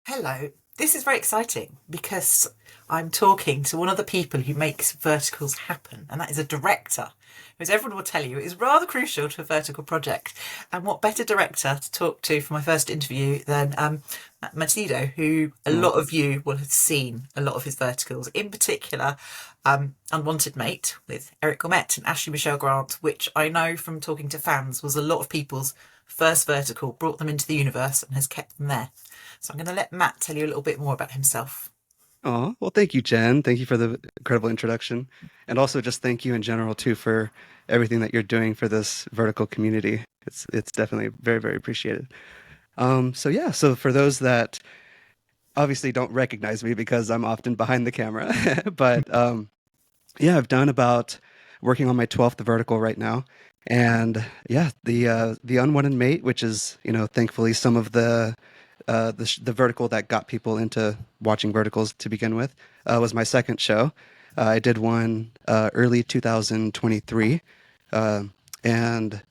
Hello. This is very exciting because I'm talking to one of the people who makes verticals happen, and that is a director, who, as everyone will tell you, is rather crucial to a vertical project. And what better director to talk to for my first interview than Macedo, who a Oh, lot of you will have seen a lot of his verticals, in particular Unwanted Mate with Eric Gomet and Ashley Michelle Grant, which I know from talking to fans was a lot of people's first vertical, brought them into the universe and has kept them there. So I'm going to let Matt tell you a little bit more about himself. well, thank you, Jen. Thank you for the incredible introduction. And also just thank you in general too for everything that you're doing for this vertical community. It's definitely very, very appreciated. So for those that obviously don't recognize me because I'm often behind the camera, but yeah, I've done about working on my 12th vertical right now. And yeah, the Unwanted Mate, which is, thankfully some of the vertical that got people into watching verticals to begin with, was my second show. I did one early 2023, uh, and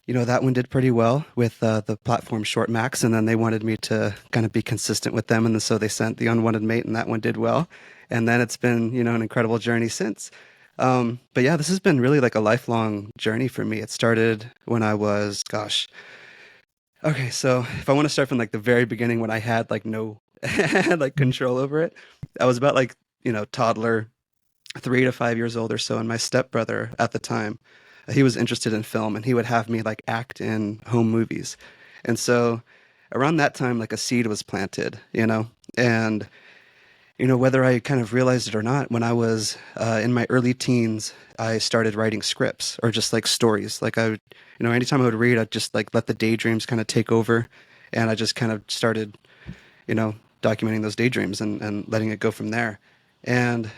that one did pretty well with the platform Short Max, and then they wanted me to kind of be consistent with them, and so they sent the Unwanted Mate, and that one did well. And then it's been an incredible journey since. But yeah, this has been really like a lifelong journey for me. It started when I was, gosh, okay, so if I want to start from like the very beginning when I had like no like control over it, I was about like, toddler, 3 to 5 years old or so, and my stepbrother at the time, he was interested in film and he would have me like act in home movies. And so around that time, like a seed was planted, and whether I kind of realized it or not, when I was in my early teens, I started writing scripts or just like stories. Like I would, anytime I would read, I'd just like let the daydreams kind of take over. And I just kind of started, you know, documenting those daydreams and letting it go from there. And,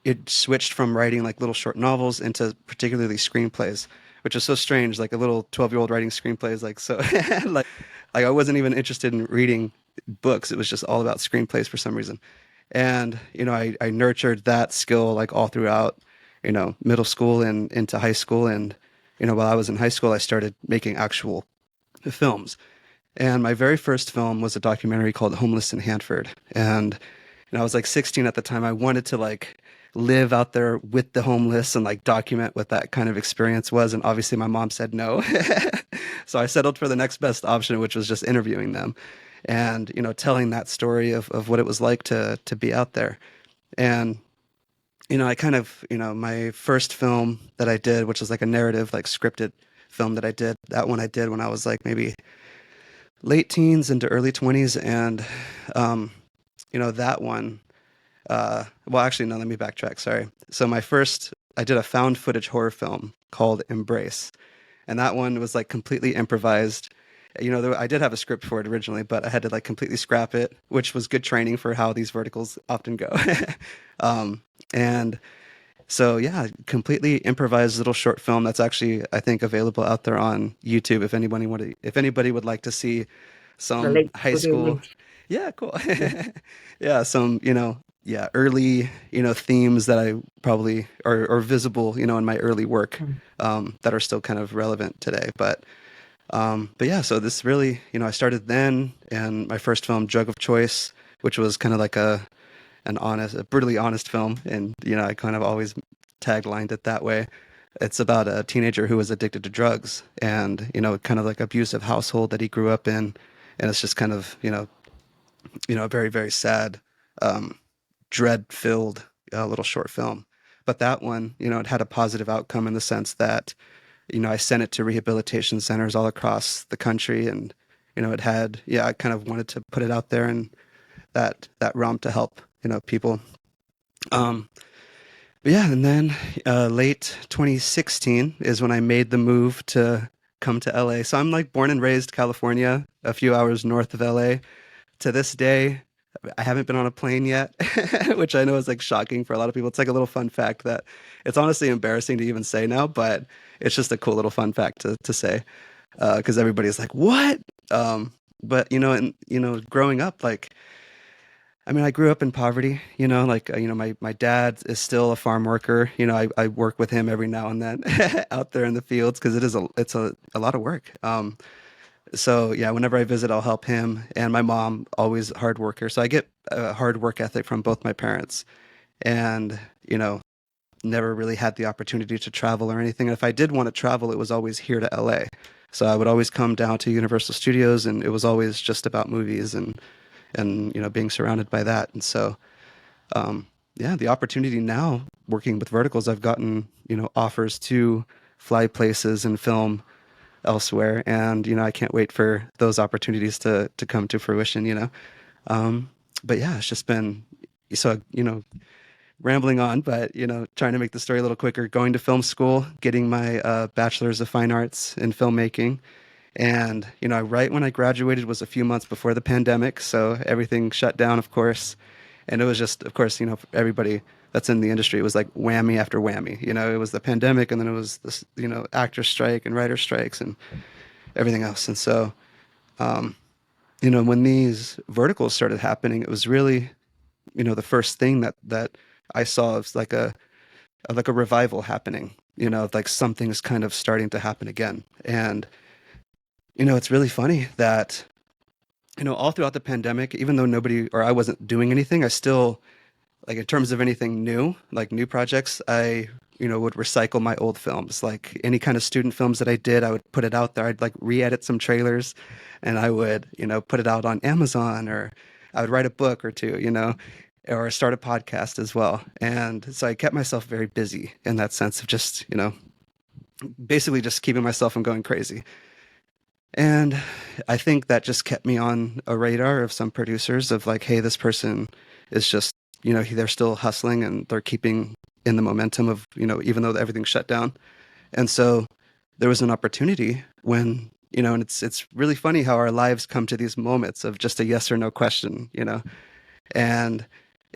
it switched from writing like little short novels into particularly screenplays, which is so strange. Like a little 12-year-old writing screenplays, like so, like I wasn't even interested in reading books. It was just all about screenplays for some reason. And, I nurtured that skill like all throughout, middle school and into high school. And, while I was in high school, I started making actual films. And my very first film was a documentary called Homeless in Hanford. And I was like 16 at the time. I wanted to like live out there with the homeless and like document what that kind of experience was. And obviously my mom said no. So I settled for the next best option, which was just interviewing them and, telling that story of what it was like to be out there. And, I kind of, my first film that I did, which was like a narrative, like scripted film that I did, that one I did when I was like maybe late teens into early 20s. And, that one, well, actually, no, let me backtrack. Sorry. So I did a found footage horror film called Embrace. And that one was like completely improvised. I did have a script for it originally, but I had to like completely scrap it, which was good training for how these verticals often go. And so, yeah, completely improvised little short film that's actually, I think, available out there on YouTube if anybody would like to see The some link. high We'll do a school. link. Yeah, cool. Yeah. Yeah, some, yeah, early, themes that I probably are visible, in my early work, Mm. that are still kind of relevant today. But yeah, so this really, I started then, and my first film, Drug of Choice, which was kind of like a brutally honest film, and I kind of always taglined it that way. It's about a teenager who was addicted to drugs, and kind of like abusive household that he grew up in, and it's just kind of a very very sad, um, dread-filled little short film. But that one, it had a positive outcome in the sense that I sent it to rehabilitation centers all across the country, and it had, yeah, I kind of wanted to put it out there in that realm to help people. Um, but yeah, and then late 2016 is when I made the move to come to LA. So I'm like born and raised California, a few hours north of LA. To this day, I haven't been on a plane yet, which I know is like shocking for a lot of people. It's like a little fun fact that it's honestly embarrassing to even say now, but it's just a cool little fun fact to say, because everybody's like, "What?" But and growing up, like, I mean, I grew up in poverty. Like, my dad is still a farm worker. I work with him every now and then out there in the fields because it's a lot of work. So yeah, whenever I visit, I'll help him, and my mom always a hard worker. So I get a hard work ethic from both my parents, and never really had the opportunity to travel or anything. And if I did want to travel, it was always here to LA. So I would always come down to Universal Studios, and it was always just about movies and being surrounded by that. And so yeah, the opportunity now working with verticals, I've gotten offers to fly places and film elsewhere, and I can't wait for those opportunities to come to fruition. Um, but yeah, it's just been so rambling on, but trying to make the story a little quicker. Going to film school, getting my bachelor's of fine arts in filmmaking, and right when I graduated was a few months before the pandemic, so everything shut down, of course, and it was just, of course, for everybody that's in the industry, it was like whammy after whammy. It was the pandemic, and then it was this, actor strike and writer strikes and everything else, and so when these verticals started happening, it was really the first thing that I saw was like a revival happening. Like something's kind of starting to happen again. And it's really funny that all throughout the pandemic, even though nobody or I wasn't doing anything, I still, like, in terms of anything new, like new projects, I would recycle my old films. Like any kind of student films that I did, I would put it out there. I'd like re-edit some trailers, and I would put it out on Amazon, or I would write a book or two, or start a podcast as well. And so I kept myself very busy in that sense of just basically just keeping myself from going crazy. And I think that just kept me on a radar of some producers of like, hey, this person is just, they're still hustling and they're keeping in the momentum of, even though everything's shut down. And so there was an opportunity when, and it's really funny how our lives come to these moments of just a yes or no question, and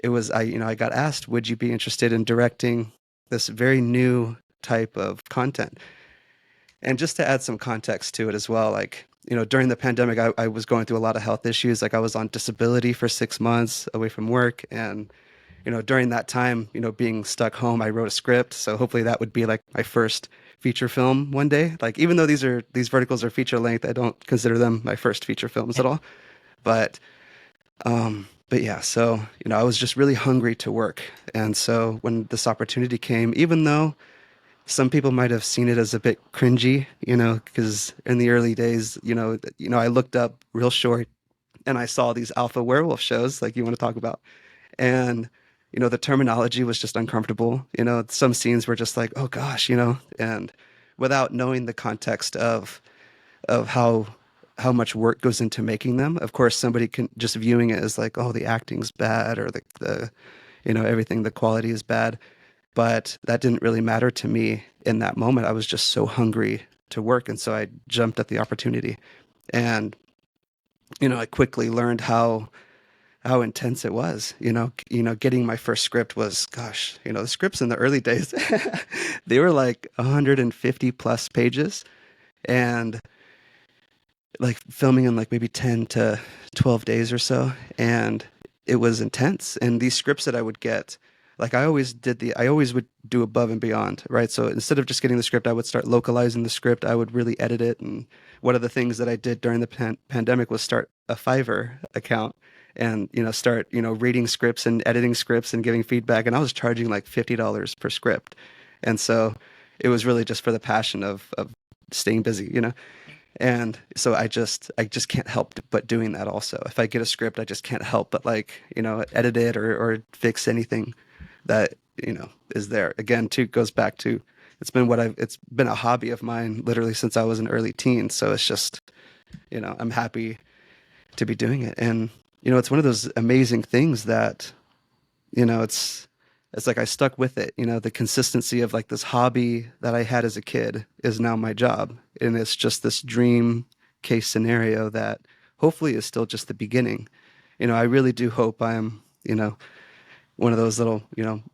it was, I got asked, would you be interested in directing this very new type of content? And just to add some context to it as well, like, during the pandemic, I was going through a lot of health issues. Like I was on disability for 6 months away from work. And, during that time, being stuck home, I wrote a script. So hopefully that would be like my first feature film one day. Like, even though these verticals are feature length, I don't consider them my first feature films at all. But, but yeah, so, I was just really hungry to work. And so when this opportunity came, even though some people might have seen it as a bit cringy, because in the early days, I looked up real short and I saw these alpha werewolf shows like you want to talk about. And, the terminology was just uncomfortable. Some scenes were just like, oh gosh, and without knowing the context of how much work goes into making them. Of course, somebody can just viewing it as like, oh, the acting's bad, or the everything, the quality is bad. But that didn't really matter to me in that moment. I was just so hungry to work. And so I jumped at the opportunity. And, I quickly learned how intense it was. Getting my first script was, gosh, the scripts in the early days, they were like 150 plus pages. And like filming in like maybe 10 to 12 days or so. And it was intense. And these scripts that I would get, like I always would do above and beyond, right? So instead of just getting the script, I would start localizing the script. I would really edit it. And one of the things that I did during the pandemic was start a Fiverr account and, start, reading scripts and editing scripts and giving feedback. And I was charging like $50 per script. And so it was really just for the passion of staying busy. And so I just can't help but doing that also. If I get a script, I just can't help but like, edit it or fix anything that, is there. Again, too, goes back to it's been a hobby of mine literally since I was an early teen. So it's just, I'm happy to be doing it. And, it's one of those amazing things that, it's like I stuck with it. The consistency of like this hobby that I had as a kid is now my job. And it's just this dream case scenario that hopefully is still just the beginning. I really do hope I'm, one of those little,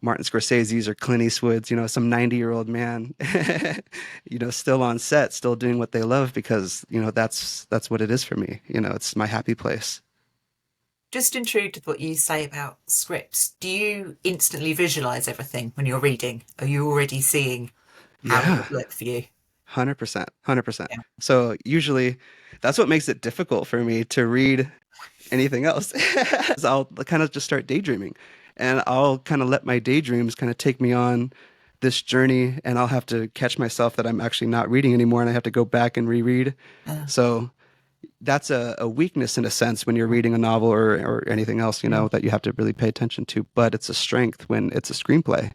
Martin Scorsese's or Clint Eastwood's, some 90-year-old man, still on set, still doing what they love because, that's what it is for me. It's my happy place. Just intrigued with what you say about scripts. Do you instantly visualize everything when you're reading? Are you already seeing how it Yeah. would look for you? 100%, 100%. Yeah. So usually that's what makes it difficult for me to read anything else. Is I'll kind of just start daydreaming, and I'll kind of let my daydreams kind of take me on this journey, and I'll have to catch myself that I'm actually not reading anymore, and I have to go back and reread. Uh, So that's a weakness in a sense when you're reading a novel or anything else, mm, that you have to really pay attention to, but it's a strength when it's a screenplay.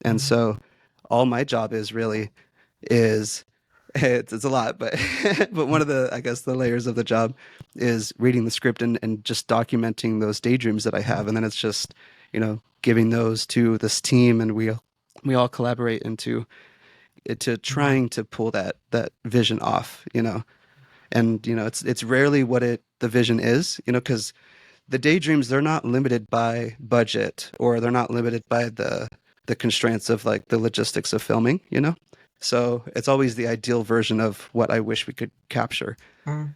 And mm, so all my job is really is it's a lot, but but one of the, I guess, the layers of the job is reading the script and just documenting those daydreams that I have, and then it's just giving those to this team, and we all collaborate into mm, trying to pull that vision off, and it's rarely what the vision is, because the daydreams, they're not limited by budget, or they're not limited by the constraints of like the logistics of filming. So it's always the ideal version of what I wish we could capture. mm,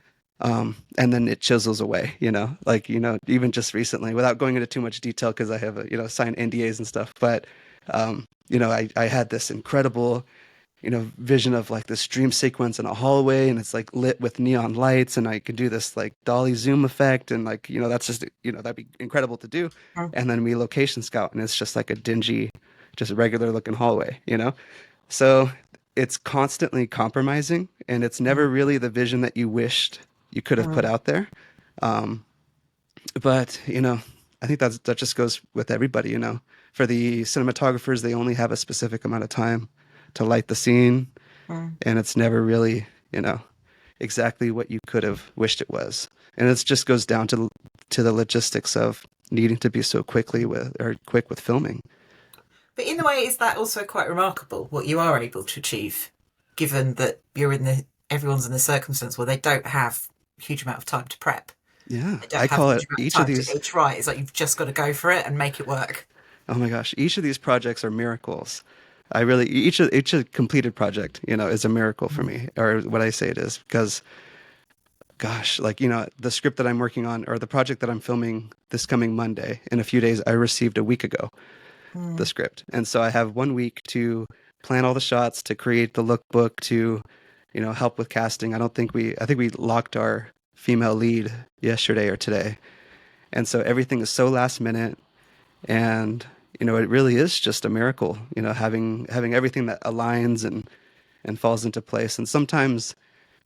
And then it chisels away, like, even just recently, without going into too much detail, because I have, signed NDAs and stuff. But, I had this incredible, vision of like this dream sequence in a hallway, and it's like lit with neon lights, and I could do this like dolly zoom effect, and like, that's just, that'd be incredible to do. mm, And then we location scout, and it's just like a dingy, just a regular looking hallway. So it's constantly compromising, and it's never mm, really the vision that you wished you could have put mm. out there. Um, but I think that just goes with everybody. For the cinematographers, they only have a specific amount of time to light the scene, Mm. and it's never really, exactly what you could have wished it was. And it just goes down to the logistics of needing to be so quick with filming. But in a way, is that also quite remarkable what you are able to achieve, given that everyone's in the circumstance where they don't have a huge amount of time to prep. Yeah, They don't I have a call it huge amount of each of time to these. get it right. It's like you've just got to go for it and make it work. Oh my gosh, each of these projects are miracles. I really each completed project, is a miracle for Mm. me, or what I say it is, because gosh, like, the script that I'm working on, or the project that I'm filming this coming Monday in a few days, I received a week ago, the Mm. script. And so I have 1 week to plan all the shots, to create the lookbook, to, help with casting. I think we locked our female lead yesterday or today. And so everything is so last minute, and it really is just a miracle, having everything that aligns and falls into place. And sometimes,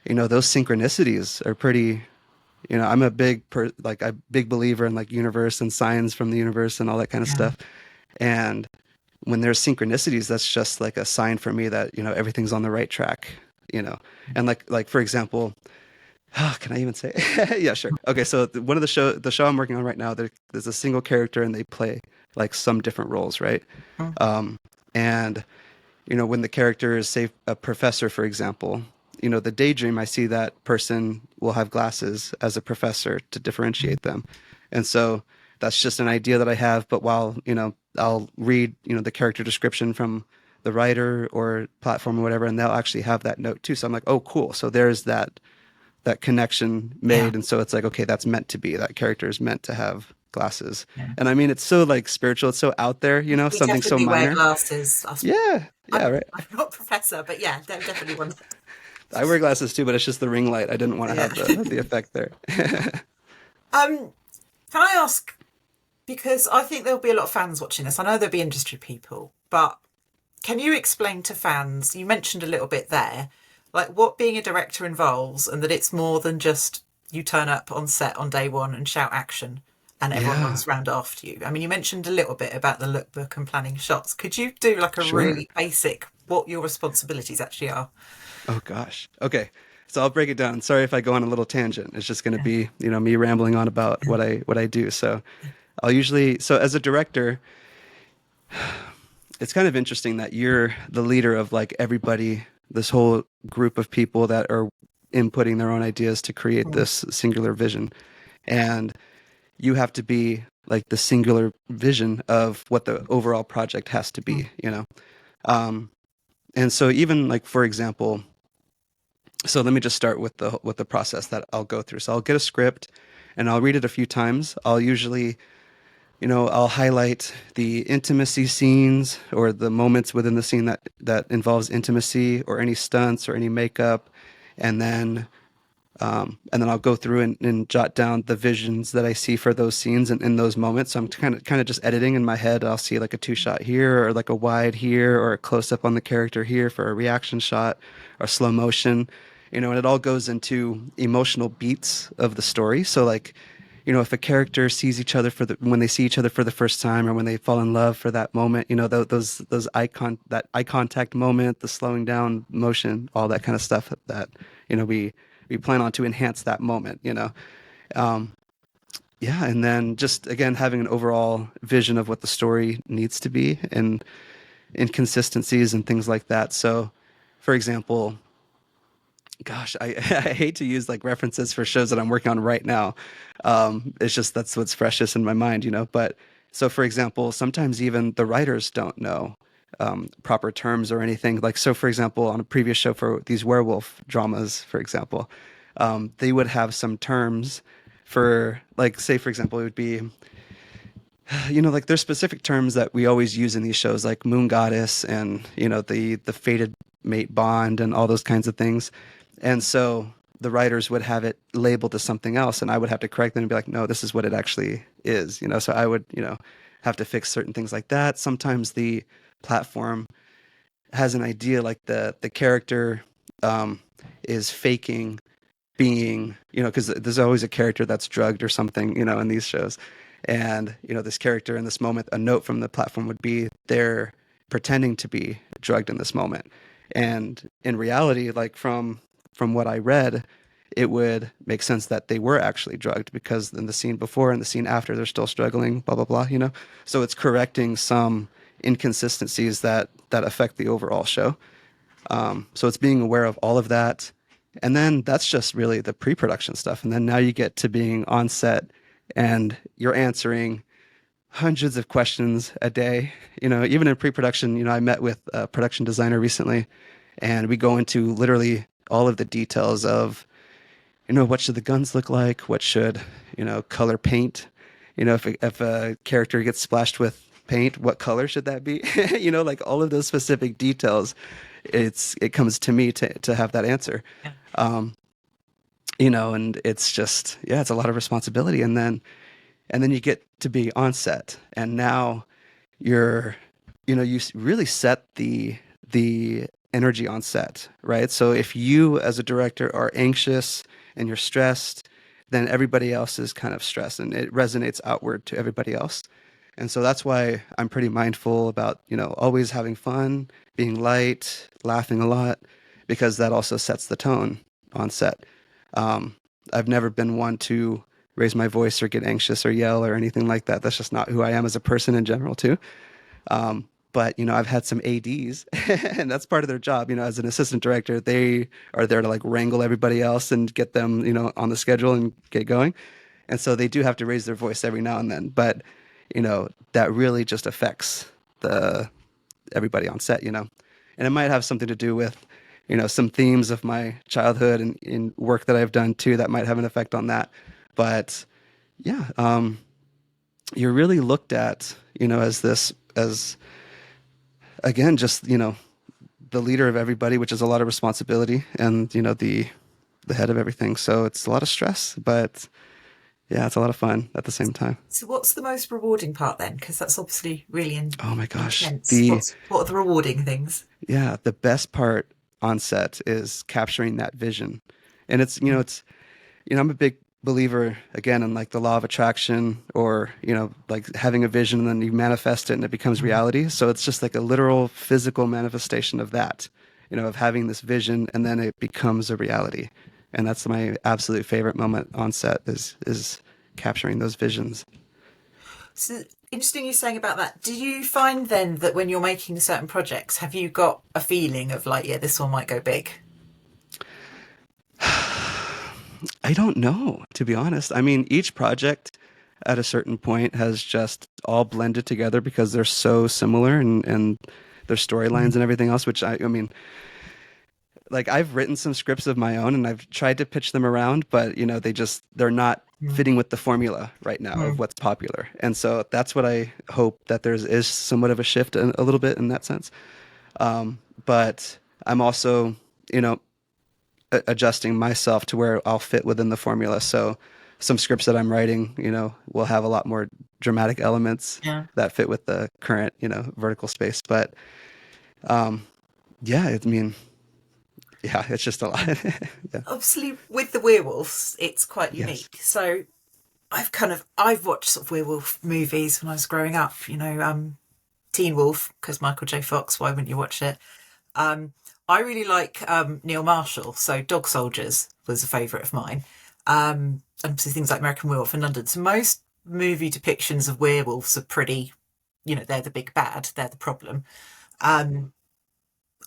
those synchronicities are pretty, I'm a like a big believer in like universe and signs from the universe and all that kind of Yeah. stuff. And when there's synchronicities, that's just like a sign for me that, everything's on the right track, you know. And like for example, can I even say? Yeah, sure. Okay, so one of the show I'm working on right now, there's a single character, and they play like some different roles, right? Mm. And when the character is, say, a professor, for example, the daydream, I see that person will have glasses as a professor to differentiate them. And so that's just an idea that I have. But while, I'll read, the character description from the writer or platform or whatever, and they'll actually have that note too. So I'm like, oh, cool. So there's that connection Yeah. made. And so it's like, okay, that's meant to be. That character is meant to have glasses. Yeah. And I mean, it's so like spiritual. It's so out there, We something so definitely wear minor. glasses. Yeah. Yeah. I'm, Right. I'm not a professor, but yeah, definitely one. I wear glasses too, but it's just the ring light. I didn't want to Yeah. have the effect there. Um, can I ask, because I think there'll be a lot of fans watching this. I know there'll be industry people, but can you explain to fans, you mentioned a little bit there, like what being a director involves, and that it's more than just you turn up on set on day one and shout action and everyone Yeah, runs around after you. I mean, you mentioned a little bit about the lookbook and planning shots. Could you do like a sure. really basic, what your responsibilities actually are? Oh gosh. Okay. So I'll break it down. Sorry if I go on a little tangent. It's just going to Yeah. be, me rambling on about what I do. So so as a director, it's kind of interesting that you're the leader of like everybody, this whole group of people that are inputting their own ideas to create Mm, this singular vision. And you have to be like the singular vision of what the overall project has to mm, be. Um, and so even like, for example, so let me just start with the process that I'll go through. So I'll get a script and I'll read it a few times. I'll usually I'll highlight the intimacy scenes or the moments within the scene that involves intimacy or any stunts or any makeup, and then I'll go through and jot down the visions that I see for those scenes and in those moments. So I'm kind of just editing in my head. I'll see like a two shot here, or like a wide here, or a close up on the character here for a reaction shot, or slow motion, and it all goes into emotional beats of the story. So like, if a character sees each other when they see each other for the first time, or when they fall in love for that moment, those that eye contact moment, the slowing down motion, all that kind of stuff that we plan on to enhance that moment. Um, yeah, and then just again having an overall vision of what the story needs to be and inconsistencies and things like that. So, for example, gosh, I hate to use like references for shows that I'm working on right now. It's just that's what's freshest in my mind. But so, for example, sometimes even the writers don't know proper terms or anything. Like, so for example, on a previous show for these werewolf dramas, for example, they would have some terms for, like, say, for example, it would be, like there's specific terms that we always use in these shows, like moon goddess and the fated mate bond and all those kinds of things. And so the writers would have it labeled as something else, and I would have to correct them and be like, no, this is what it actually is. So I would have to fix certain things like that. Sometimes the platform has an idea like the character um, is faking being, because there's always a character that's drugged or something, in these shows. And, this character in this moment, a note from the platform would be they're pretending to be drugged in this moment. And in reality, like from what I read, it would make sense that they were actually drugged, because in the scene before and the scene after, they're still struggling, blah, blah, blah. So it's correcting some inconsistencies that affect the overall show. So it's being aware of all of that. And then that's just really the pre-production stuff. And then now you get to being on set and you're answering hundreds of questions a day. Even in pre-production, I met with a production designer recently, and we go into literally all of the details of, what should the guns look like? What should, color paint? If a character gets splashed with paint, what color should that be? Like all of those specific details, it comes to me to have that answer. Yeah. And it's just, yeah, it's a lot of responsibility. And then you get to be on set, and now you're, really set the energy on set, right? So if you as a director are anxious and you're stressed, then everybody else is kind of stressed, and it resonates outward to everybody else. And so that's why I'm pretty mindful about, always having fun, being light, laughing a lot, because that also sets the tone on set. Um, I've never been one to raise my voice or get anxious or yell or anything like that. That's just not who I am as a person in general, too. But I've had some ADs, and that's part of their job. As an assistant director, they are there to like wrangle everybody else and get them, on the schedule and get going. And so they do have to raise their voice every now and then. But that really just affects the everybody on set. And it might have something to do with some themes of my childhood and in work that I've done too that might have an effect on that. But yeah, you're really looked at, as again, just, the leader of everybody, which is a lot of responsibility, and, the head of everything. So it's a lot of stress, but yeah, it's a lot of fun at the same time. So what's the most rewarding part then? Because that's obviously really Oh my gosh. intense. What are the rewarding things? Yeah, the best part on set is capturing that vision. And I'm a big believer again in like the law of attraction, or, like having a vision and then you manifest it and it becomes reality. So it's just like a literal physical manifestation of that, of having this vision and then it becomes a reality. And that's my absolute favorite moment on set is capturing those visions. So interesting you saying about that. Do you find then that when you're making certain projects, have you got a feeling of like, yeah, this one might go big? I don't know, to be honest. I mean, each project at a certain point has just all blended together because they're so similar, and their storylines and everything else, which I mean, like I've written some scripts of my own and I've tried to pitch them around, but they're not Mm, fitting with the formula right now of mm, what's popular. And so that's what I hope that is somewhat of a shift a little bit in that sense. But I'm also, you know, adjusting myself to where I'll fit within the formula. So some scripts that I'm writing, will have a lot more dramatic elements yeah. that fit with the current, vertical space. But um, yeah, I mean, yeah, it's just a lot. Yeah. Obviously, with the werewolves, it's quite Yes. unique. So I've watched sort of werewolf movies when I was growing up. Teen Wolf because Michael J. Fox. Why wouldn't you watch it? Um, I really like Neil Marshall. So Dog Soldiers was a favourite of mine. And obviously things like American Werewolf in London. So most movie depictions of werewolves are pretty. They're the big bad. They're the problem. Um,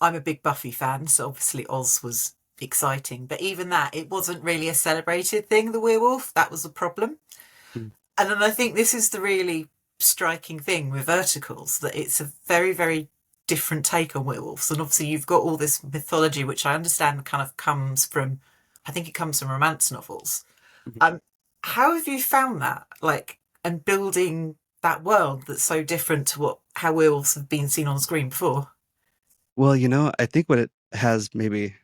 I'm a big Buffy fan, so obviously Oz was exciting. But even that, it wasn't really a celebrated thing, the werewolf. That was a problem. Mm. And then I think this is the really striking thing with verticals, that it's a very, very different take on werewolves. And obviously you've got all this mythology, which I understand kind of comes from, I think it comes from romance novels. Mhm. Um, how have you found that? Like, and building that world that's so different to how werewolves have been seen on screen before? Well, I think what it has maybe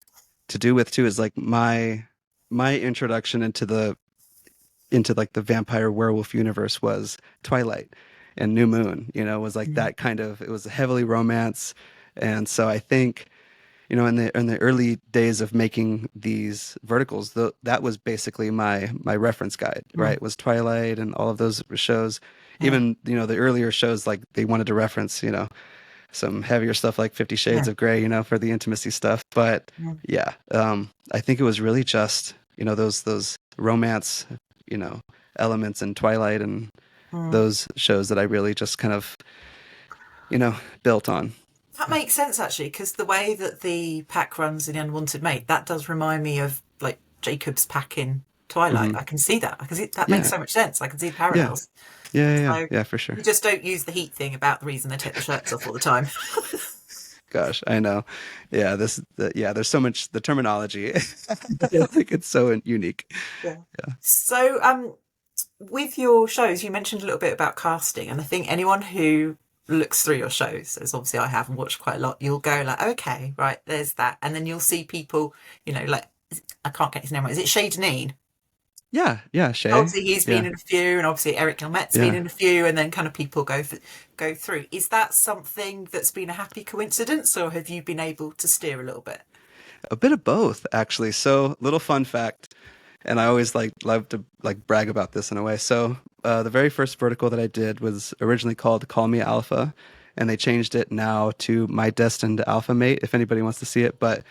to do with too is like my introduction into like the vampire werewolf universe was Twilight and New Moon, was like Mm, that kind of, it was heavily romance. And so I think, in the early days of making these verticals, that was basically my reference guide, mm, right? Was Twilight and all of those shows. yeah, Even, the earlier shows, like they wanted to reference, some heavier stuff like 50 yeah, Shades of Grey, for the intimacy stuff. But mm, yeah, I think it was really just, those romance, you know, elements in Twilight and mm. those shows that I really just kind of, built on. That makes sense actually, because the way that the pack runs in Unwanted Mate, that does remind me of like Jacob's pack in Twilight. Hmm. I can see that. I can see that makes Yeah, so much sense. I can see the yeah, parallels. yeah, yeah, yeah, So yeah, for sure. you just don't use the heat thing about the reason they take the shirts off all the time. Gosh, I know. Yeah, yeah, there's so much, the terminology. Like it's so unique. Yeah. Yeah. So, with your shows, you mentioned a little bit about casting, and I think anyone who looks through your shows, as obviously I have and watched quite a lot, you'll go like, okay, right, there's that, and then you'll see people, like I can't get his name right. Is it Shay Deneen? Yeah, yeah, Shay. Obviously, he's been Yeah, in a few, and obviously Eric Gilmette's been yeah. in a few, and then kind of people go through. Is that something that's been a happy coincidence, or have you been able to steer a little bit? A bit of both, actually. So, little fun fact, and I always like love to like brag about this in a way. So, the very first vertical that I did was originally called "Call Me Alpha," and they changed it now to "My Destined Alpha Mate." If anybody wants to see it, but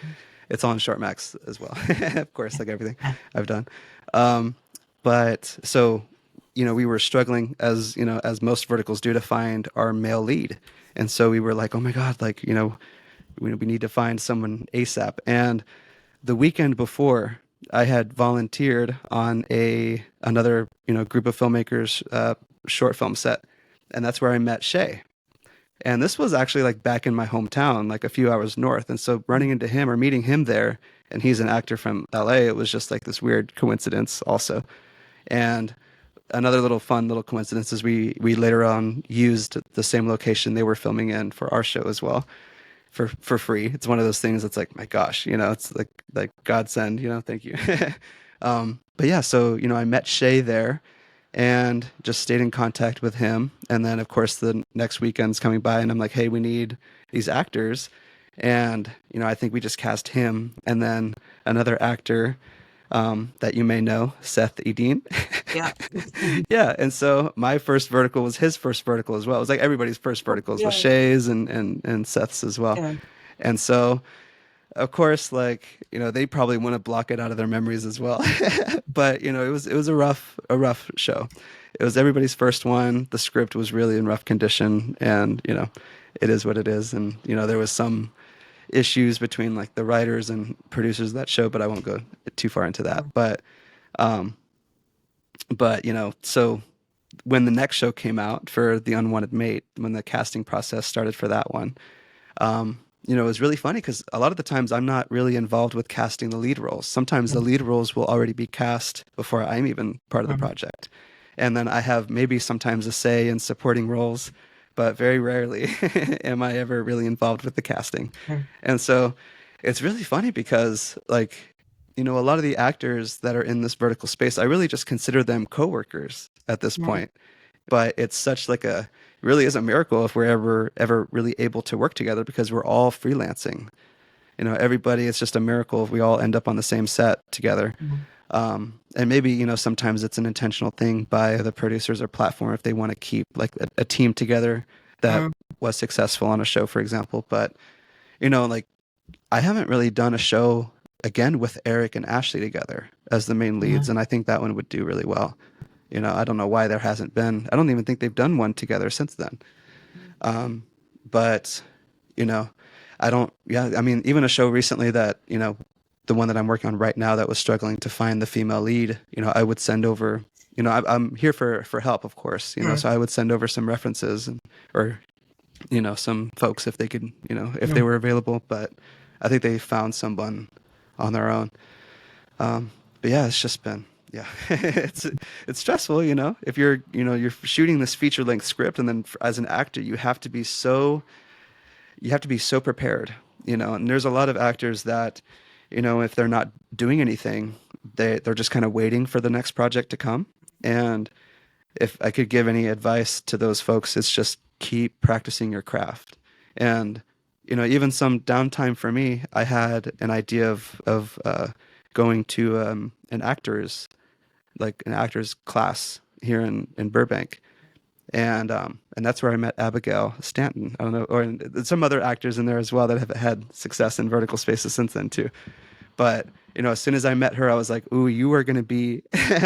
it's on Shortmax as well, of course, like everything Yeah. I've done. Um, but so, we were struggling as most verticals do to find our male lead, and so we were like, oh my god, like we need to find someone ASAP. And the weekend before, I had volunteered on another group of filmmakers short film set, and that's where I met Shay. And this was actually like back in my hometown, like a few hours north. And so running into him or meeting him there, and he's an actor from LA, it was just like this weird coincidence also. And another little fun little coincidence is we later on used the same location they were filming in for our show as well for free. It's one of those things that's like, my gosh, it's like godsend, thank you. But yeah, so I met Shay there and just stayed in contact with him. And then of course the next weekend's coming by and I'm like, hey, we need these actors. And I think we just cast him and then another actor that you may know, Seth Edeen. Yeah. Yeah, and so my first vertical was his first vertical as well. It was like everybody's first verticals was Yeah. Shay's and Seth's as well. Yeah. And so of course, like, they probably want to block it out of their memories as well. But, it was a rough show. It was everybody's first one. The script was really in rough condition and, it is what it is. And, there was some issues between like the writers and producers of that show, but I won't go too far into that. Um, but so when the next show came out for the Unwanted Mate, when the casting process started for that one, it was really funny because a lot of the times I'm not really involved with casting the lead roles. Sometimes the lead roles will already be cast before I'm even part of the Mm, project. And then I have maybe sometimes a say in supporting roles, but very rarely am I ever really involved with the casting. mm, And so it's really funny because, like, a lot of the actors that are in this vertical space, I really just consider them coworkers at this mm, point. But it's such like a really is a miracle if we're ever really able to work together because we're all freelancing. Everybody, it's just a miracle if we all end up on the same set together. mm, And maybe, sometimes it's an intentional thing by the producers or platform if they want to keep like a team together that mm, was successful on a show, for example. But, like I haven't really done a show again with Eric and Ashley together as the main leads. yeah. And I think that one would do really well. I don't know why there hasn't been, I don't even think they've done one together since then. But, you know, I don't, yeah, I mean, even a show recently that, the one that I'm working on right now that was struggling to find the female lead, I would send over, I'm here for help, of course, Mm, so I would send over some references or, some folks if they could, if they mm. were available, but I think they found someone on their own. But yeah, it's just been, yeah, it's stressful, if you're shooting this feature length script and then as an actor, you have to be so prepared, and there's a lot of actors that, if they're not doing anything, they're just kind of waiting for the next project to come. And if I could give any advice to those folks, it's just keep practicing your craft. And, even some downtime for me, I had an idea of going to an actor's class here in Burbank. And that's where I met Abigail Stanton. I don't know, or some other actors in there as well that have had success in vertical spaces since then too. But as soon as I met her, I was like, "Ooh, you are going to be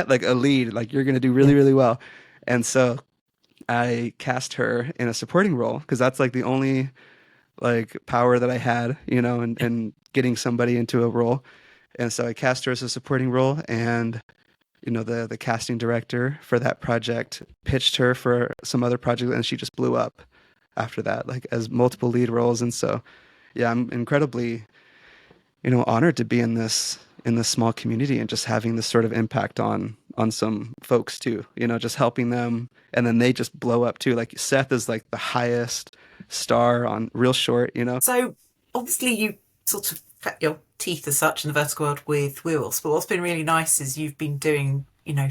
like a lead. Like you're going to do Yeah. really, really well." And so I cast her in a supporting role because that's like the only like power that I had, in getting somebody into a role. And so I cast her as a supporting role, and the casting director for that project pitched her for some other project, and she just blew up after that, like as multiple lead roles. And so, yeah, I'm incredibly honored to be in this small community and just having this sort of impact on some folks too, just helping them, and then they just blow up too. Like Seth is like the highest star on Real Short. So obviously you sort of cut your teeth as such in the vertical world with Werewolves, but what's been really nice is you've been doing,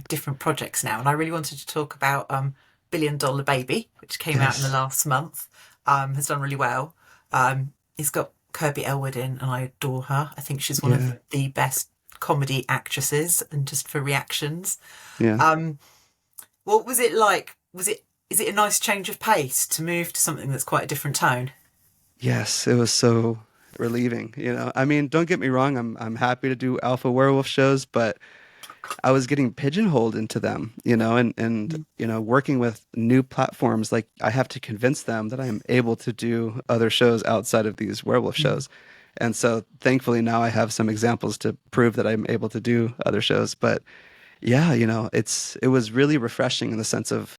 different projects now. And I really wanted to talk about Billion Dollar Baby, which came out in the Yes. last month, has done really well. It's got Kirby Elwood in, and I adore her. I think she's one Yeah. of the best comedy actresses, and just for reactions. Yeah. Um, what was it like? Is it a nice change of pace to move to something that's quite a different tone? Yes, it was so relieving. I mean, don't get me wrong, I'm happy to do alpha werewolf shows, but I was getting pigeonholed into them, and working with new platforms, like I have to convince them that I am able to do other shows outside of these werewolf Mm. shows. And so thankfully now I have some examples to prove that I'm able to do other shows. But yeah, it was really refreshing in the sense of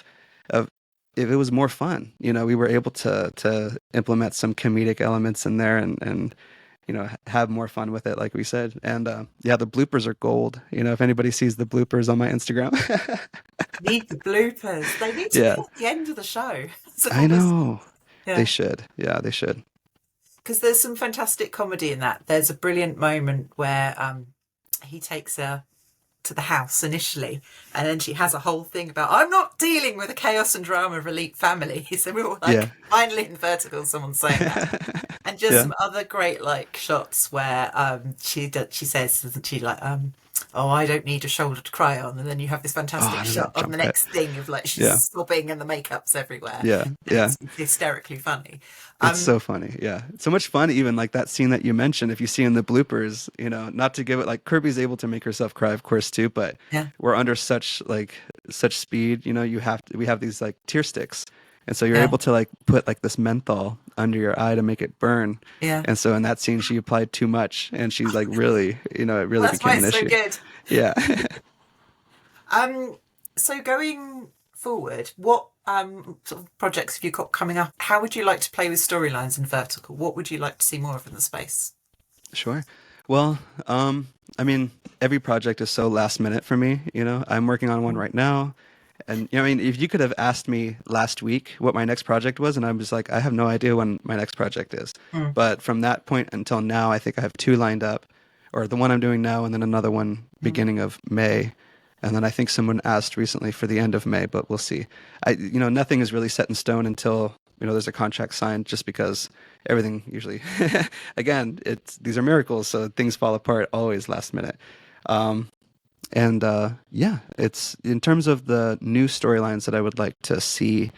it was more fun. We were able to implement some comedic elements in there and have more fun with it, like we said. And yeah, the bloopers are gold. If anybody sees the bloopers on my Instagram. Need the bloopers. They need to be Yeah, at the end of the show. So I almost, know. They yeah. should. Yeah, they should. Because there's some fantastic comedy in that. There's a brilliant moment where he takes her to the house initially, and then she has a whole thing about, I'm not dealing with the chaos and drama of elite families. And we were Yeah. like, finally in vertical, someone's saying that. And just Yeah. some other great like shots where she says, doesn't she, like, oh, I don't need a shoulder to cry on, and then you have this Oh, fantastic I know that shot on the jump cut. next thing of like she's Yeah. sobbing and the makeup's everywhere, Yeah. and Yeah. it's hysterically funny. It's um so funny. Yeah. It's so much fun, even like that scene that you mentioned. If you see in the bloopers, not to give it like Kirby's able to make herself cry, of course, too, but yeah, we're under such speed, we have these like tear sticks. And so you're yeah, able to like put like this menthol under your eye to make it burn. yeah. And so in that scene, she applied too much and she like really, it really That's why became an it's so issue. good. Yeah. um so going forward, what sort of projects have you got coming up? How would you like to play with storylines in vertical? What would you like to see more of in the space? Sure. Well, I mean, every project is so last minute for me, you know. I'm working on one Mm. right now. And you know, I mean, if you could have asked me last week what my next project was, and I was like, I have no idea when my next project is. Mm. But from that point until now, I think I have two lined up, or the one I'm doing now, and then another one Mm. beginning of May. And then I think someone asked recently for the end of May, but we'll see. You know, nothing is really set in stone until, you know, there's a contract signed, just because everything usually, again, these are miracles, so things fall apart always last minute. Um, and yeah, it's in terms of the new storylines that I would like to see.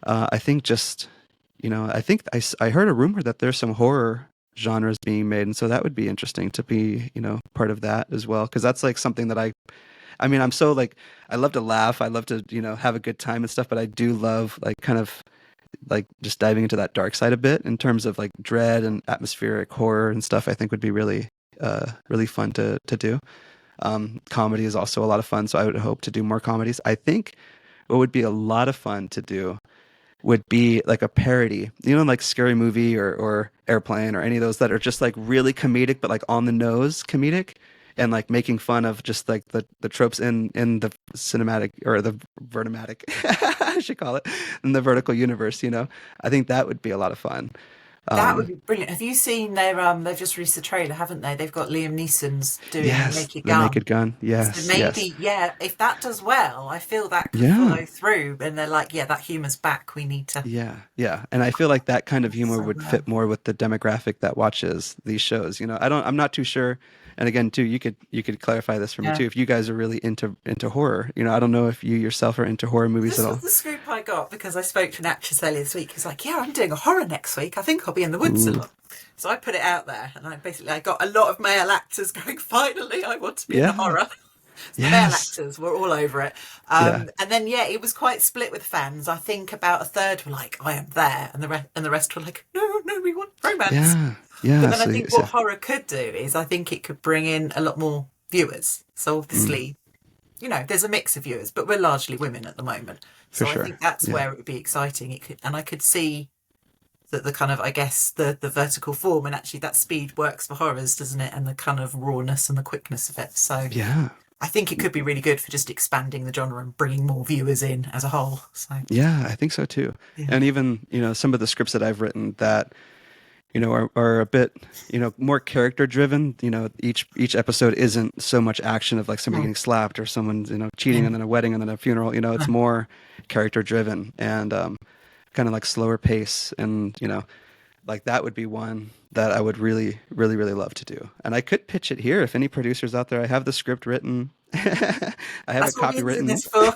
I think just, you know, I think I heard a rumor that there's some horror genres being made, and so that would be interesting to be, you know, part of that as well, because that's like something that I mean, I'm so like, I love to laugh, I love to, you know, have a good time and stuff, but I do love like kind of like just diving into that dark side a bit in terms of like dread and atmospheric horror and stuff. I think would be really, really fun to do. Comedy is also a lot of fun, so I would hope to do more comedies. I think what would be a lot of fun to do would be like a parody, you know, like Scary Movie or Airplane or any of those that are just like really comedic, but like on the nose comedic, and like making fun of just like the tropes in the cinematic or the vertimatic, I should call it, in the vertical universe. You know, I think that would be a lot of fun. That would Um, be brilliant. Have you seen their they've just released the trailer, haven't they? They've got Liam Neeson's doing yes, Naked the Naked Gun. Gun. So Yes, yes, maybe, yeah, if that does well, I feel that could yeah. follow through. And they're like, yeah, that humour's back. We need to. Yeah, yeah. And I feel like that kind of humor So would fit more with the demographic that watches these shows. You know, I'm not too sure. And again, too, you could clarify this for me yeah. too. If you guys are really into horror, you know, I don't know if you yourself are into horror movies at This was all. the scoop I got because I spoke to an actress earlier this week. He's like, yeah, I'm doing a horror next week. I think I'll be in the woods a Ooh, lot. So I put it out there, and I got a lot of male actors going, finally, I want to be in the yeah, horror. So the male yes, actors were all over it. yeah, And then, yeah, it was quite split with fans. I think about a third were like, I am there. And the rest were like, no, no, we want romance. yeah, But yeah. then I So, think so what horror could do is I think it could bring in a lot more viewers. So mm, obviously, you know, there's a mix of viewers, but we're largely women at the moment. for So I sure. think that's Yeah, where it would be exciting. It could, and I could see that the kind of, I guess, the vertical form and actually that speed works for horrors, doesn't it? And the kind of rawness and the quickness of it. So yeah, I think it could be really good for just expanding the genre and bringing more viewers in as a whole. So yeah. I think so too. yeah. And even, you know, some of the scripts that I've written that, you know, are a bit, you know, more character driven. You know, each episode isn't so much action of like somebody Mm. getting slapped or someone's, you know, Yeah. cheating and then a wedding and then a funeral. You know, it's Uh, more character driven and kind of like slower pace. And, you know, like that would be one that I would really, really, really love to do. And I could pitch it here if any producers out there. I have the script written. I have a That's what copy we're using written. this for.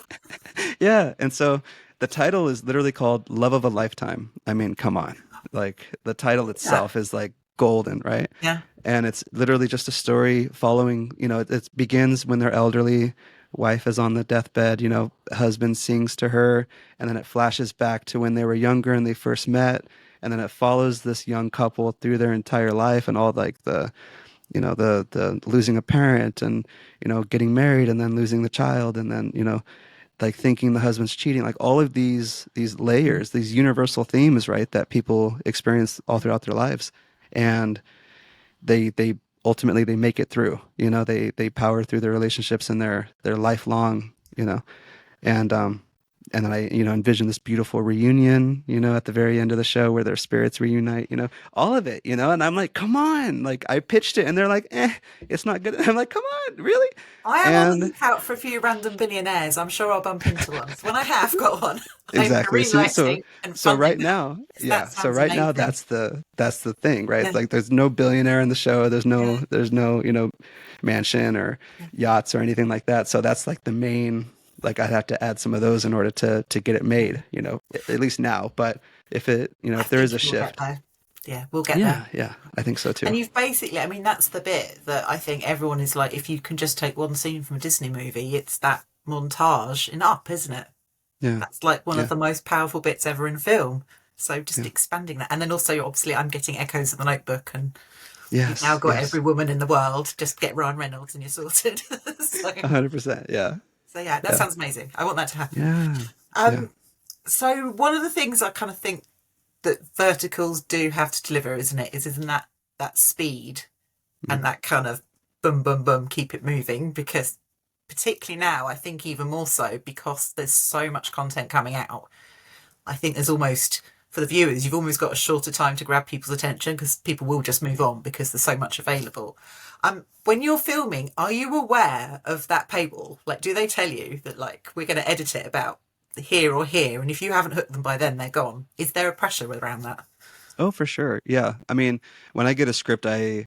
Yeah. And so the title is literally called Love of a Lifetime. I mean, come on. Like the title Yeah. itself is like golden, right? Yeah. And it's literally just a story following, you know, it begins when their elderly wife is on the deathbed, you know, husband sings to her, and then it flashes back to when they were younger and they first met, and then it follows this young couple through their entire life and all like the, you know, the losing a parent and, you know, getting married and then losing the child and then, you know, like thinking the husband's cheating, like all of these Mm. layers, these universal themes, right, that people experience all throughout their lives. And they ultimately they make it through, you know, they power through their relationships and their lifelong, you know, and and then I, you know, envision this beautiful reunion, you know, at the very end of the show where their spirits reunite, you know, all of it, you know, and I'm like, come on, like I pitched it and they're like, it's not good. I'm like, come on, really? I am on the And lookout for a few random billionaires. I'm sure I'll bump into one. So when I have got one, I'm exactly. So greenlighting and so funding right them. now, 'Cause yeah. that So sounds right now amazing. that's the thing, right? Yeah. Like there's no billionaire in the show. Yeah. There's no, you know, mansion or yachts or anything like that. So that's like the main, like I'd have to add some of those in order to get it made, you know, at least now. But if it, you know, I if there is think a it will get shift, there. Yeah, we'll get there. yeah, yeah, I think so too. And you've basically, I mean, that's the bit that I think everyone is like, if you can just take one scene from a Disney movie, it's that montage in Up, isn't it? Yeah, That's like one of yeah, the most powerful bits ever in film. So just yeah. expanding that. And then also, obviously, I'm getting echoes of the Notebook, and you've now Yes, got yes. every woman in the world. Just get Ryan Reynolds and you're sorted. So, 100%. Yeah. So yeah, that Yeah. sounds amazing. I want that to happen. Yeah. Yeah. Um, so one of the things I kind of think that verticals do have to deliver, isn't it? Isn't that speed Mm. and that kind of boom, boom, boom, keep it moving? Because particularly now, I think even more so because there's so much content coming out. I think there's almost, for the viewers, you've almost got a shorter time to grab people's attention because people will just move on because there's so much available. When you're filming, are you aware of that paywall? Like, do they tell you that, like, we're going to edit it about here or here, and if you haven't hooked them by then, they're gone? Is there a pressure around that? Oh, for sure. Yeah. I mean, when I get a script, I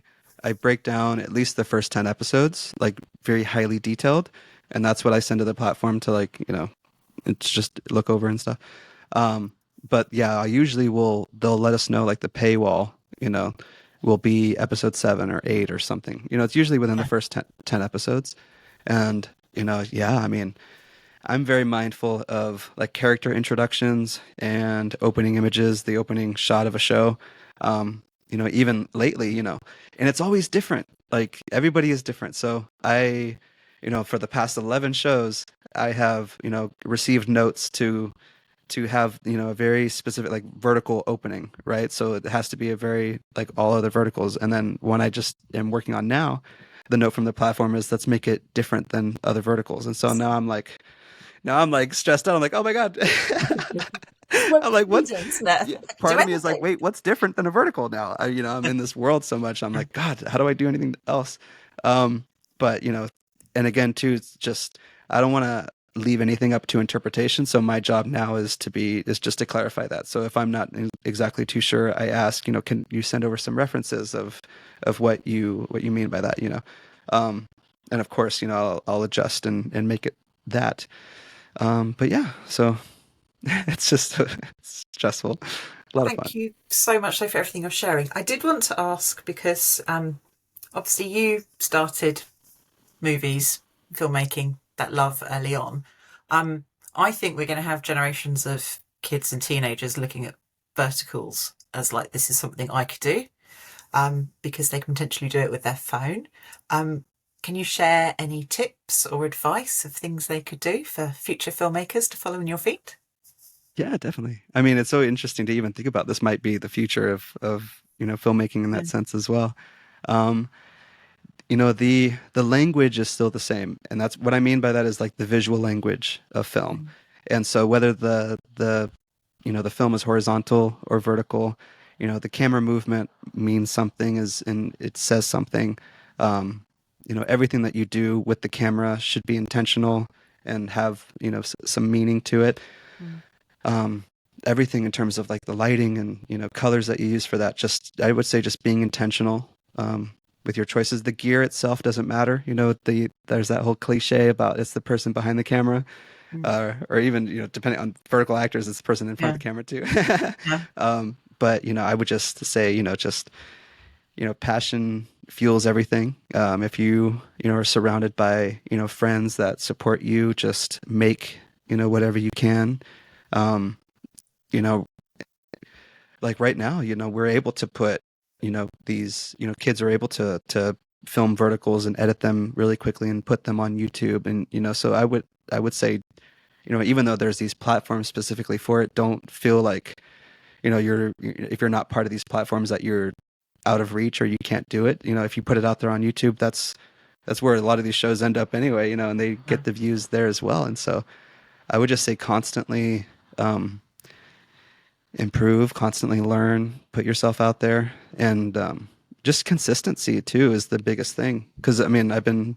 break down at least the first 10 episodes, like very highly detailed, and that's what I send to the platform to like, it's just look over and stuff. Um, but yeah, I usually will they'll let us know like the paywall, you know, will be episode 7 or 8 or something. It's usually within the Yeah. first 10 episodes. And, yeah, I mean, I'm very mindful of like character introductions and opening images, the opening shot of a show. Even lately, and it's always different. Like everybody is different. So for the past 11 shows, I have, received notes to have, a very specific like vertical opening, right? So it has to be a very like all other verticals. And then one I just am working on now, the note from the platform is let's make it different than other verticals. And so now I'm like stressed out. I'm like, oh my God. What I'm like, what's confidence now? yeah, Do part of me is like, anything. wait, what's different than a vertical now? I'm in this world so much. I'm like, God, how do I do anything else? Um, but and again, too, it's just I don't want to leave anything up to interpretation. So my job now is just to clarify that. So if I'm not exactly too sure, I ask, can you send over some references of what you mean by that, um, and of course, I'll adjust and make it that. But yeah, so it's just it's stressful, a lot of fun. Thank you so much though for everything you're sharing. I did want to ask because obviously you started movies, filmmaking, that love early on. Um, I think we're going to have generations of kids and teenagers looking at verticals as like this is something I could do, because they can potentially do it with their phone. Um, can you share any tips or advice of things they could do for future filmmakers to follow in your feet? Yeah, definitely. I mean, it's so interesting to even think about. This might be the future of filmmaking in Yeah. that sense as well. Um, the language is still the same, and that's what I mean by that is like the visual language of film. Mm, And so whether the film is horizontal or vertical, the camera movement means something is and it says something. Everything that you do with the camera should be intentional and have, some meaning to it. mm, um, Everything in terms of like the lighting and colors that you use for that, just I would say just being intentional with your choices. The gear itself doesn't matter. There's that whole cliche about it's the person behind the camera, mm. or even depending on vertical actors, it's the person in front of Yeah, the camera too. yeah, But I would just say just passion fuels everything. If you are surrounded by friends that support you, just make whatever you can. Um, you know, like right now, we're able to put, these, kids are able to film verticals and edit them really quickly and put them on YouTube. And, so I would say, even though there's these platforms specifically for it, don't feel like, if you're not part of these platforms that you're out of reach or you can't do it. If you put it out there on YouTube, that's where a lot of these shows end up anyway, and they yeah. get the views there as well. And so I would just say constantly, improve, constantly learn, put yourself out there, and just consistency too is the biggest thing. Because I mean, I've been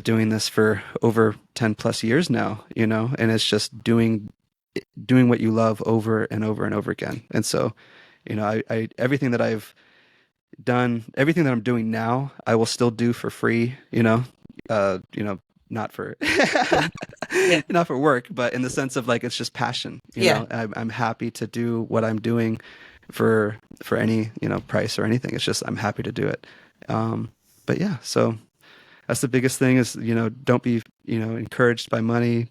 doing this for over 10 plus years now, and it's just doing what you love over and over and over again. And so, I everything that I've done, everything that I'm doing now, I will still do for free. Uh, you know, not for Yeah, yeah, not for work, but in the sense of like it's just passion. yeah. I'm happy to do what I'm doing for any price or anything. It's just I'm happy to do it. But yeah, so that's the biggest thing is don't be encouraged by money.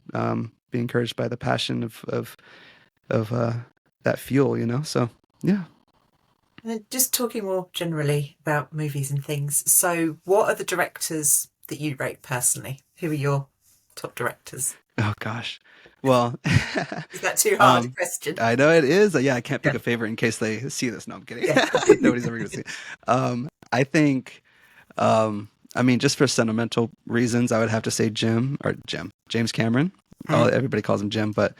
Be encouraged by the passion of that fuel. So yeah. And then just talking more generally about movies and things. So, what are the directors that you rate personally? Who are your top directors? Oh gosh. Well, Is that too hard a um, question? I know it is. Yeah, I can't pick Yeah, a favorite in case they see this. No, I'm kidding. yeah. Nobody's ever gonna see it. I think, I mean, just for sentimental reasons, I would have to say James Cameron. Mm, Everybody calls him Jim, but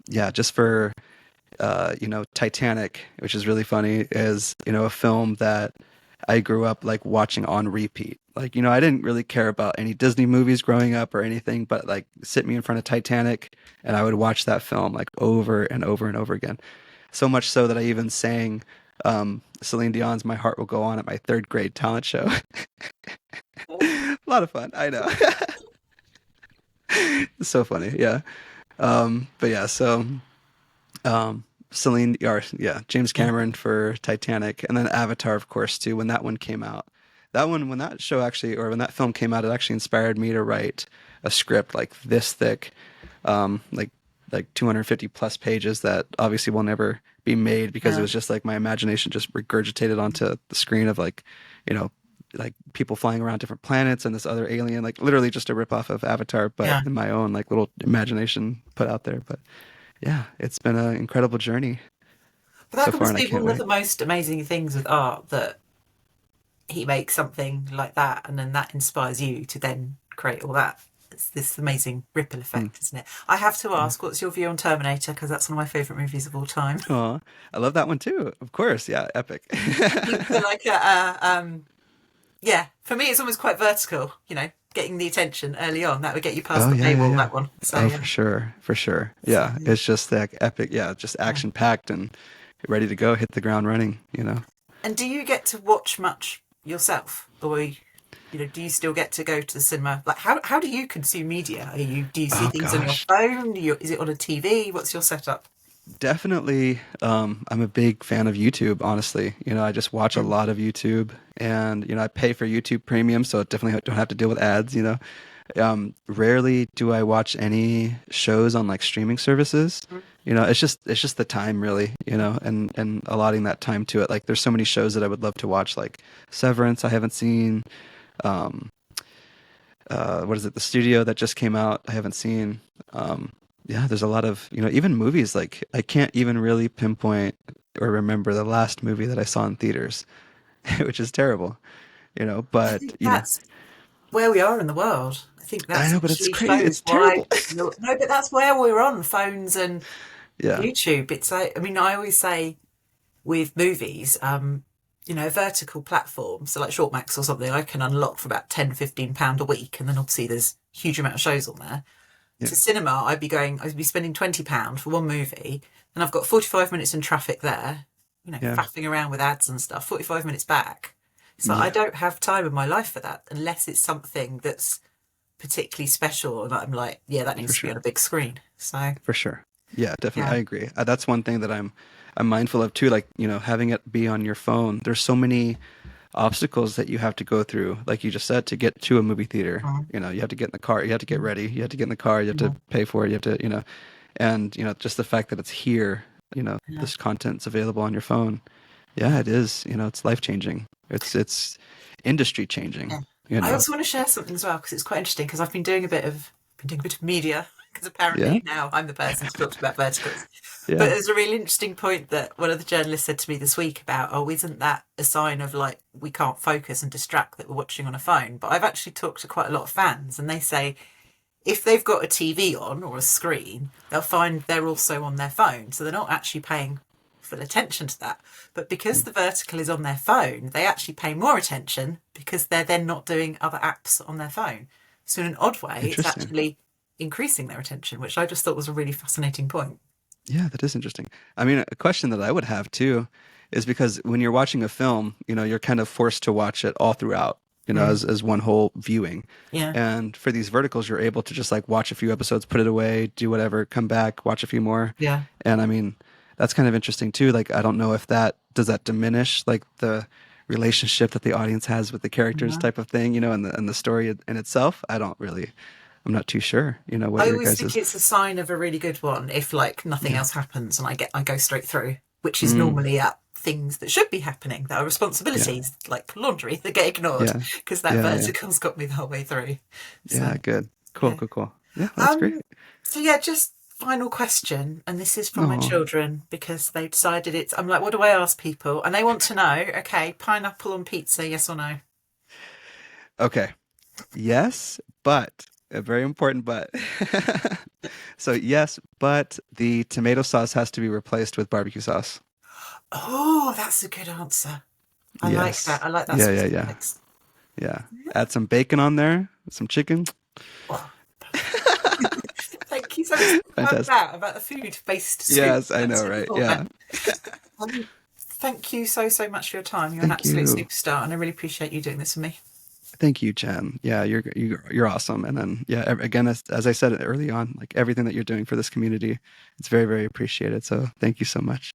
yeah, just for Titanic, which is really funny, is a film that I grew up like watching on repeat. Like, I didn't really care about any Disney movies growing up or anything, but like sit me in front of Titanic and I would watch that film like over and over and over again. So much so that I even sang Celine Dion's My Heart Will Go On at my third grade talent show. A lot of fun, I know. It's so funny, yeah. But yeah, so James yeah. Cameron for Titanic, and then Avatar, of course, too. When that one came out, when that show actually, or when that film came out, it actually inspired me to write a script like this thick, um, like like 250 plus pages that obviously will never be made because it Yeah. was just like my imagination just regurgitated onto the screen of like, you know, like people flying around different planets and this other alien, like literally just a ripoff of Avatar, but Yeah. in my own like little imagination put out there. But yeah, it's been an incredible journey But so that far, must and I be can't one of wait. the most amazing things with art, that he makes something like that and then that inspires you to then create all that. It's this amazing ripple Mm, effect, isn't it? I have to yeah. ask, what's your view on Terminator? Because that's one of my favourite movies of all time. Oh, I love that one too. Of course, yeah, epic. I think for like yeah, for me it's almost quite vertical, getting the attention early on. That would get you past Oh the yeah, yeah, paywall, yeah. that one. So Oh, yeah. for sure, for sure. So Yeah, yeah. it's just like epic. Yeah, just Yeah. action packed and ready to go, hit the ground running. And do you get to watch much yourself? Or do you still get to go to the cinema? Like how do you consume media? Do you see Oh things on your gosh, phone? Is it on a TV? What's your setup? definitely. I'm a big fan of YouTube. Honestly, I just watch a Mm. lot of YouTube, and I pay for YouTube Premium, so I definitely don't have to deal with ads. Rarely do I watch any shows on like streaming services. It's just the time really, and allotting that time to it. Like there's so many shows that I would love to watch, like Severance I haven't seen. Um, what is it? The Studio that just came out I haven't seen. Yeah, there's a lot of, even movies like I can't even really pinpoint or remember the last movie that I saw in theaters, which is terrible. I But think that's where we are in the world. I think I that's know, but it's actually crazy. shows It's why. terrible. No, but that's where we're on phones and Yeah. YouTube. It's like, I mean, I always say with movies, vertical platforms, so like Shortmax or something, I can unlock for about £10, £15 a week, and then obviously there's a huge amount of shows on there. Yeah. To cinema, I'd be spending £20 for one movie, and I've got 45 minutes in traffic there, Yeah. faffing around with ads and stuff, 45 minutes back. So I Yeah. don't have time in my life for that unless it's something that's particularly special and I'm like, yeah, that For needs to be on sure. a big screen. So For sure. Yeah, definitely. yeah. I agree. That's one thing that I'm mindful of too. Like, having it be on your phone. There's so many obstacles that you have to go through, like you just said, to get to a movie theater. Mm, You have to get in the car, you have to get mm, ready, you have to get in the car, you have to mm, pay for it, you have to, and just the fact that it's here, yeah. this content's available on your phone. Yeah, it is. It's life changing. It's industry changing. Yeah. You I know. also want to share something as well because it's quite interesting because I've been doing a bit of media because Yeah. apparently now I'm the person to talk about verticals. But Yeah. there's a really interesting point that one of the journalists said to me this week about, oh, isn't that a sign of like we can't focus and distract that we're watching on a phone? But I've actually talked to quite a lot of fans and they say if they've got a TV on or a screen, they'll find they're also on their phone. So they're not actually paying full attention to that. But because Mm. the vertical is on their phone, they actually pay more attention because they're then not doing other apps on their phone. So in an odd way, it's Interesting. actually increasing their attention, which I just thought was a really fascinating point. Yeah, that is interesting. I mean, a question that I would have too is because when you're watching a film, you're kind of forced to watch it all throughout, Mm, as one whole viewing. yeah, And for these verticals, you're able to just like watch a few episodes, put it away, do whatever, come back, watch a few more. yeah. And I mean, that's kind of interesting too. Like, I don't know if that diminish like the relationship that the audience has with the characters Mhm. type of thing, and the story in itself. I'm not too sure, what I your always guys think is. it's a sign of a really good one if like nothing Yeah. else happens and I go straight through, which is Mm, normally at things that should be happening, that are yeah. responsibilities like laundry that get ignored Yeah. because that Yeah. Yeah. vertical's got me the whole way through. So Yeah. Good. Cool, Yeah. cool, cool. Yeah, that's great. Um. So yeah, just final question, and this is from my Oh, children because they've decided it's. I'm like, what do I ask people? And they want to know. Okay, pineapple on pizza, yes or no? okay. Yes, but a very important but. So yes, but the tomato sauce has to be replaced with barbecue sauce. Oh, that's a good answer. I like that. Yes. I like that Yeah, yeah, yeah. specifics. Yeah. Add some bacon on there, some chicken. Oh, thank you so much. About Fantastic. that, about the food-based soup. Yes, I That's know, right? important. Yeah. Thank you so much for your time. You're an Thank absolute you. superstar, and I really appreciate you doing this for me. Thank you, Jen. Yeah, you're awesome. And then yeah, again, as I said early on, like everything that you're doing for this community, it's very, very appreciated. So thank you so much.